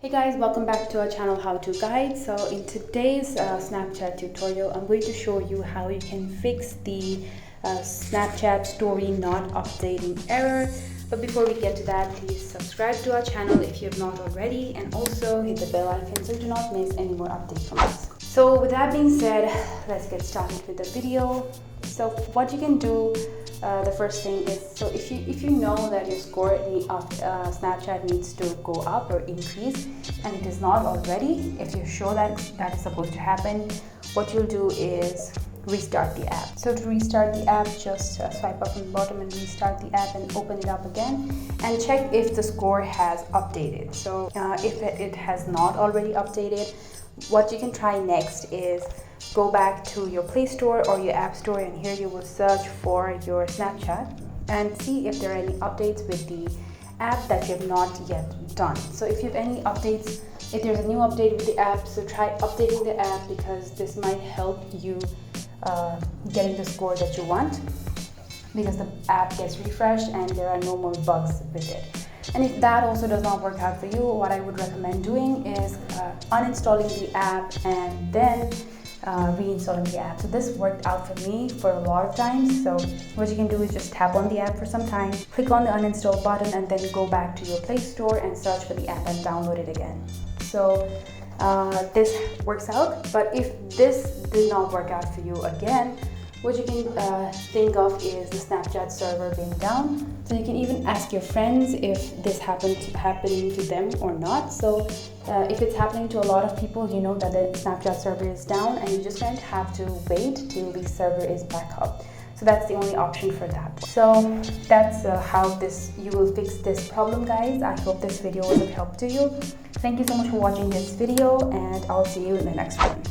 Hey guys, welcome back to our channel How To Guide. So in today's Snapchat tutorial, I'm going to show you how you can fix the Snapchat story not updating error. But before we get to that, please subscribe to our channel if you have not already, and also hit the bell icon so you do not miss any more updates from us. So with that being said, let's get started with the video. So what you can do, the first thing is, so if you know that your score of Snapchat needs to go up or increase and it is not already, if you're sure that that is supposed to happen, what you'll do is restart the app. So to restart the app, just swipe up on the bottom and restart the app and open it up again and check if the score has updated. So if it has not already updated, what you can try next is go back to your Play Store or your App Store, and here you will search for your Snapchat and see if there are any updates with the app that you have not yet done. So if you have any updates, if there's a new update with the app, so try updating the app, because this might help you getting the score that you want, because the app gets refreshed and there are no more bugs with it. And if that also does not work out for you, what I would recommend doing is uninstalling the app and then reinstalling the app. So this worked out for me for a lot of times. So what you can do is just tap on the app for some time, click on the uninstall button, and then go back to your Play Store and search for the app and download it again. So this works out. But if this did not work out for you again, what you can think of is the Snapchat server being down. So you can even ask your friends if this happening to them or not. So if it's happening to a lot of people, you know that the Snapchat server is down, and you're just going to have to wait till the server is back up. So that's the only option for that. So that's how you will fix this problem, guys. I hope this video was of help to you. Thank you so much for watching this video, and I'll see you in the next one.